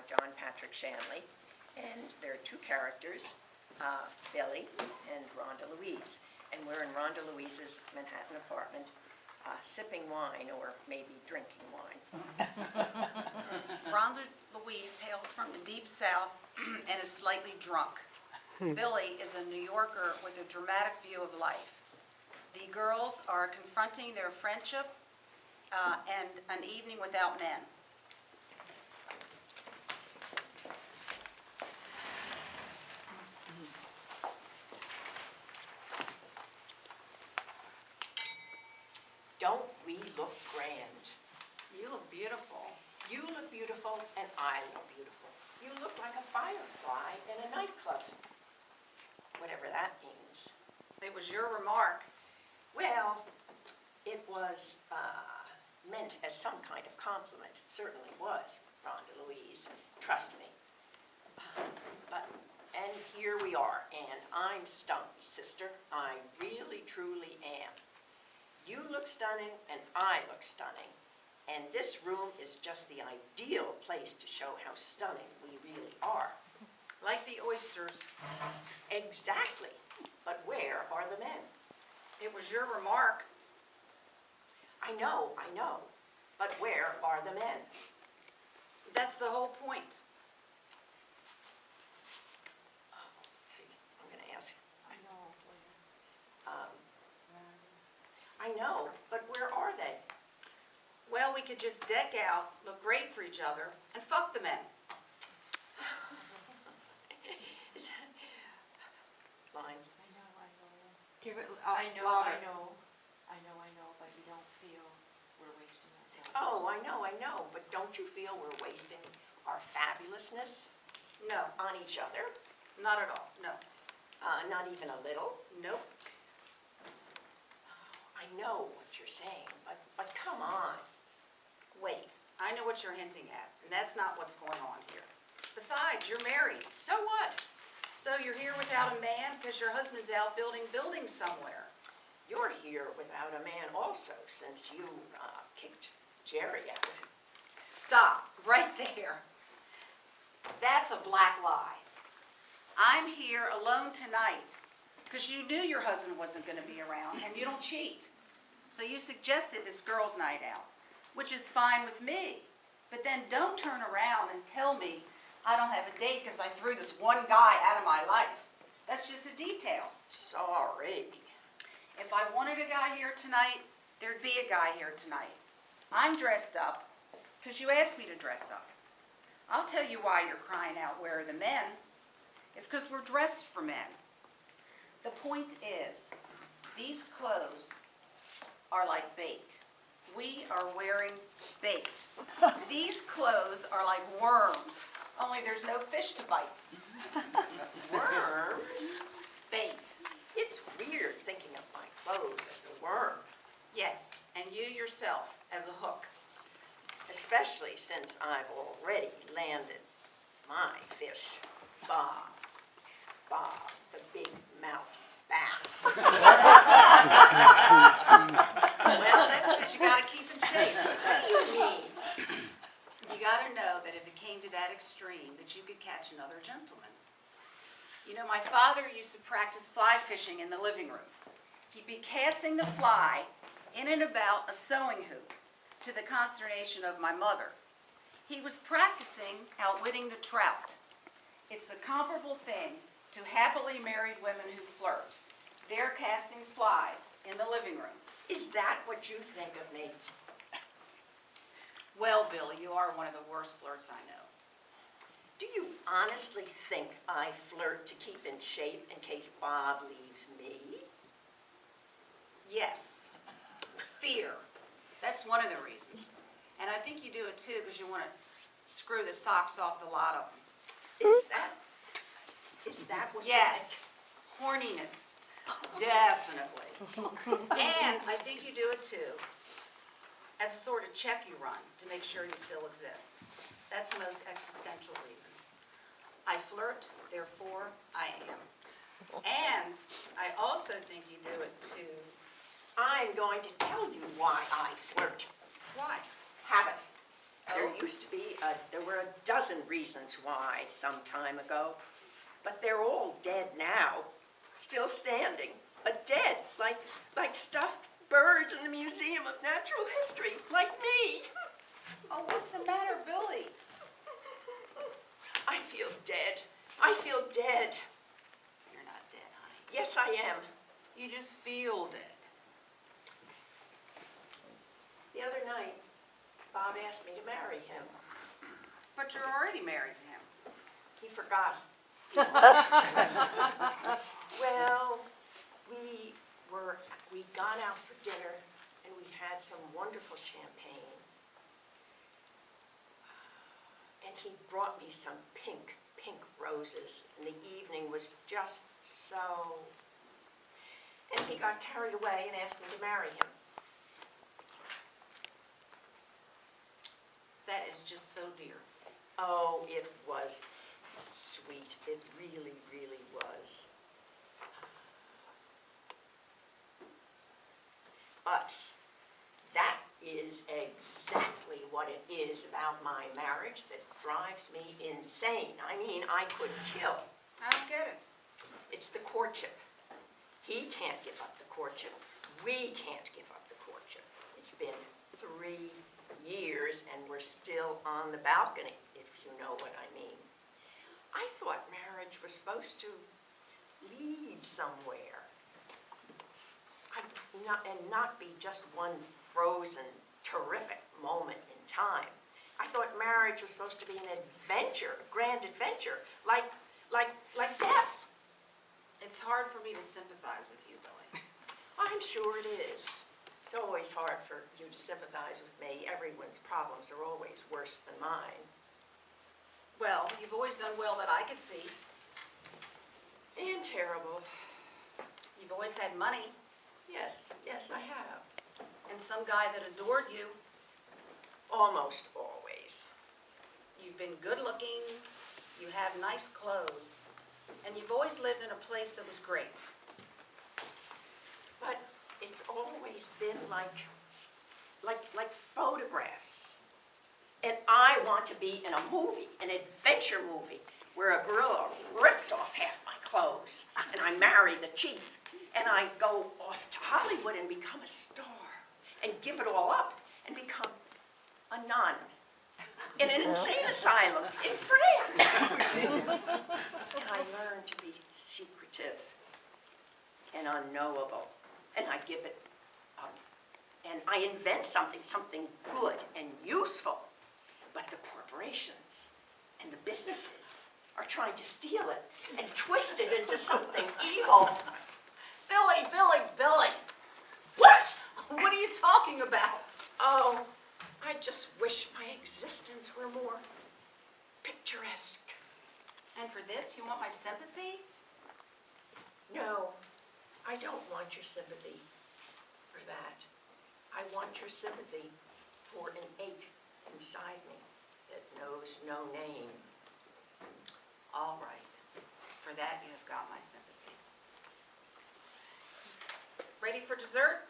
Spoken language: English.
by John Patrick Shanley, and there are two characters, Billy and Rhonda Louise. And we're in Rhonda Louise's Manhattan apartment, sipping wine, or maybe drinking wine. Rhonda Louise hails from the Deep South and is slightly drunk. Billy is a New Yorker with a dramatic view of life. The girls are confronting their friendship and an evening without men. Don't we look grand? You look beautiful. You look beautiful, and I look beautiful. You look like a firefly in a nightclub, whatever that means. It was your remark. Well, it was meant as some kind of compliment. It certainly was, Rhonda Louise. Trust me. And here we are, and I'm stunned, sister. I really, truly am. You look stunning, and I look stunning. And this room is just the ideal place to show how stunning we really are. Like the oysters. Exactly. But where are the men? It was your remark. I know. But where are the men? That's the whole point. Let's see, I'm going to ask. I know. I know, but where are they? Well, we could just deck out, look great for each other, and fuck the men. Is that line? I know. Give it I know, louder. I know, but you don't feel we're wasting our time. Oh, I know, but don't you feel we're wasting our fabulousness No, on each other? not at all, no. Not even a little? Nope. I know what you're saying, but come on. Wait, I know what you're hinting at, and that's not what's going on here. Besides, you're married. So what? So you're here without a man because your husband's out building buildings somewhere. You're here without a man also, since you kicked Jerry out. Stop, right there. That's a black lie. I'm here alone tonight because you knew your husband wasn't going to be around and you don't cheat. So you suggested this girls' night out, which is fine with me. But then don't turn around and tell me I don't have a date because I threw this one guy out of my life. That's just a detail. Sorry. If I wanted a guy here tonight, there'd be a guy here tonight. I'm dressed up because you asked me to dress up. I'll tell you why you're crying out, where are the men? It's because we're dressed for men. The point is, these clothes are like bait. We are wearing bait. These clothes are like worms, only there's no fish to bite. Worms? Bait. It's weird thinking of my clothes as a worm. Yes, and you yourself as a hook. Especially since I've already landed my fish, Bob. Bob, the big mouth bass. Well, that's because you got to keep in shape. What do you mean? You got to know that if it came to that extreme, that you could catch another gentleman. You know, my father used to practice fly fishing in the living room. He'd be casting the fly in and about a sewing hoop, to the consternation of my mother. He was practicing outwitting the trout. It's the comparable thing to happily married women who flirt. They're casting flies in the living room. Is that what you think of me? Well, Bill, you are one of the worst flirts I know. Do you honestly think I flirt to keep in shape in case Bob leaves me? Yes, fear. That's one of the reasons. And I think you do it too because you want to screw the socks off the lot of them. Is that what Yes, horniness, definitely. And I think you do it too as a sort of check you run to make sure you still exist. That's the most existential reason. I flirt, therefore I am. And I also think you do it to... I'm going to tell you why I flirt. Why? Habit. There Oh. used to be, there were a dozen reasons why some time ago, but they're all dead now, still standing, but dead, like stuffed birds in the Museum of Natural History, like me. Oh, what's the matter, Billy? I feel dead. I feel dead. You're not dead, honey. Yes, I am. You just feel dead. The other night, Bob asked me to marry him. But you're already married to him. He forgot. Well, we'd gone out for dinner and we'd had some wonderful champagne. And he brought me some pink roses, and the evening was just so... And he got carried away and asked me to marry him. That is just so dear. Oh, it was sweet. It really, really was. But that is exactly what it is about my marriage that drives me insane. I mean, I could kill. I don't get it. It's the courtship. He can't give up the courtship. We can't give up the courtship. It's been 3 years and we're still on the balcony, if you know what I mean. I thought marriage was supposed to lead somewhere. And not be just one frozen, terrific moment in time. I thought marriage was supposed to be an adventure, a grand adventure, like death. It's hard for me to sympathize with you, Billy. I'm sure it is. It's always hard for you to sympathize with me. Everyone's problems are always worse than mine. Well, you've always done well that I could see. And terrible. You've always had money, Yes, I have. and some guy that adored you. Almost always. You've been good looking, you have nice clothes, and you've always lived in a place that was great. But it's always been like photographs. And I want to be in a movie, an adventure movie, where a gorilla rips off half my clothes, and I marry the chief, and I go off to Hollywood and become a star, and give it all up, and become a nun in an insane asylum in France. And I learn to be secretive and unknowable, and I give it up. And I invent something good and useful, but the corporations and the businesses are trying to steal it and twist it into something evil. Billy! What? What are you talking about? Oh, I just wish my existence were more picturesque. And for this, you want my sympathy? No, I don't want your sympathy for that. I want your sympathy for an ache inside me that knows no name. All right. For that, you have got my sympathy. Ready for dessert?